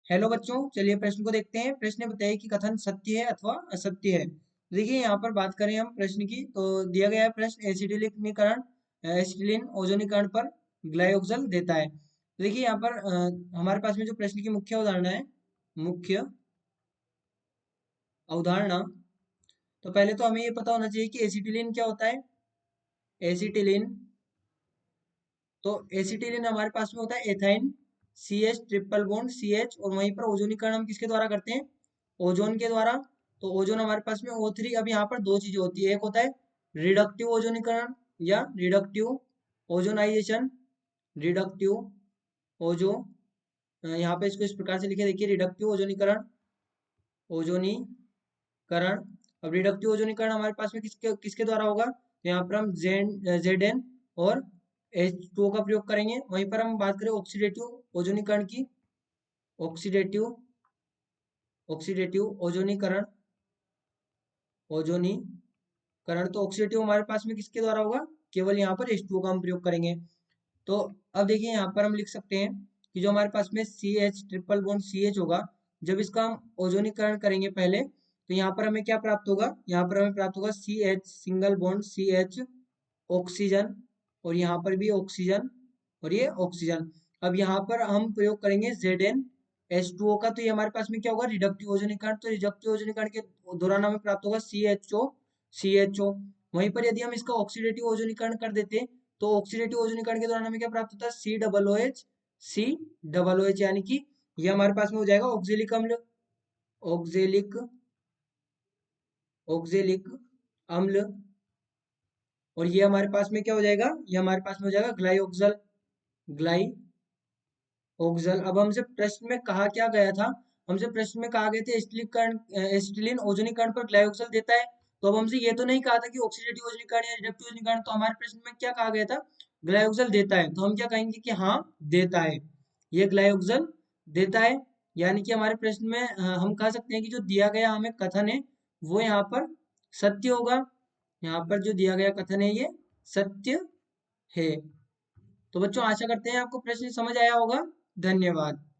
Hello बच्चों, चलिए प्रश्न को देखते हैं। प्रश्न बताइए कि कथन सत्य है अथवा असत्य है। देखिए यहाँ पर बात करें हम प्रश्न की, तो दिया गया है प्रश्न एसिटिलीकरण एसिटिलीन ओजोनीकरण पर ग्लाइकोजल देता है। तो देखिए यहाँ पर हमारे पास में जो प्रश्न की मुख्य अवधारणा है, मुख्य अवधारणा, तो पहले तो हमें ये पता होना चाहिए कि एसिटिलीन क्या होता है। एसिटिलीन, तो एसिटिलीन हमारे पास में होता है ethyne C H triple bond C H, और वहीं पर ओजोनीकरण हम किसके द्वारा करते हैं, ओजोन के द्वारा। तो ओजोन हमारे पास में O3। अब यहाँ पर दो चीजें होती है, एक होता है रिडक्टिव ओजोनीकरण या रिडक्टिव ओजोनाइजेशन। रिडक्टिव ओजो, यहाँ पे इसको इस प्रकार से लिखे, देखिए रिडक्टिव ओजोनीकरण, ओजोनीकरण। अब रिडक्टिव ओजोनीकरण हमारे पास में किसके किसके द्वारा होगा, तो यहाँ पर हम जेड एन और H2O का प्रयोग करेंगे। वहीं पर हम बात करें ऑक्सीडेटिव ओजोनीकरण की, ऑक्सीडेटिव ऑक्सीडेटिव ओजोनीकरण, ओजोनीकरण, तो ऑक्सीडेटिव हमारे पास में किसके द्वारा होगा, केवल यहाँ पर H2O का हम प्रयोग करेंगे। तो अब देखिए यहाँ पर हम लिख सकते हैं कि जो हमारे पास में C H triple bond C H होगा, जब इसका हम ओजोनीकरण करेंगे पहले, तो यहाँ पर हमें क्या प्राप्त होगा, यहाँ पर हमें प्राप्त होगा C H single bond C H oxygen, और यहाँ पर भी ऑक्सीजन, और ये ऑक्सीजन। अब यहाँ पर हम प्रयोग करेंगे Zn H2O का, तो ये हमारे पास में क्या होगा, रिडक्टिव ओजोनीकरण। तो रिडक्टिव ओजोनीकरण के दौरान हमें प्राप्त होगा सी एच ओ। वहीं पर यदि हम इसका ऑक्सीडेटिव ओजोनीकरण कर देते हैं, तो ऑक्सीडेटिव ओजोनीकरण के दौरान हमें क्या प्राप्त होता है, सी डबल ओ एच, यानी कि ये हमारे पास में हो जाएगा ऑक्जेलिक अम्ल, ऑक्जेलिक ऑक्जेलिक अम्ल। और ये हमारे पास में क्या हो जाएगा, ये हमारे पास में हो जाएगा ग्लाइओक्सल, ग्लाइओक्सल। अब हमसे प्रश्न में कहा क्या गया था, हमसे प्रश्न में कहा गया था एसिटिलीन ओजोनीकरण पर ग्लाइओक्सल देता है। तो अब हमसे ये तो नहीं कहा था कि ऑक्सीडेटिव ओजोनीकरण या रिडक्टिव ओजोनीकरण, तो हमारे प्रश्न में क्या कहा गया था, ग्लाइओक्सल देता है। तो हम क्या कहेंगे कि हाँ देता है, ये ग्लाइओक्सल देता है। यानी कि हमारे प्रश्न में हम कह सकते हैं कि जो दिया गया हमें कथन है वो यहाँ पर सत्य होगा। यहाँ पर जो दिया गया कथन है ये सत्य है। तो बच्चों आशा करते हैं आपको प्रश्न समझ आया होगा। धन्यवाद।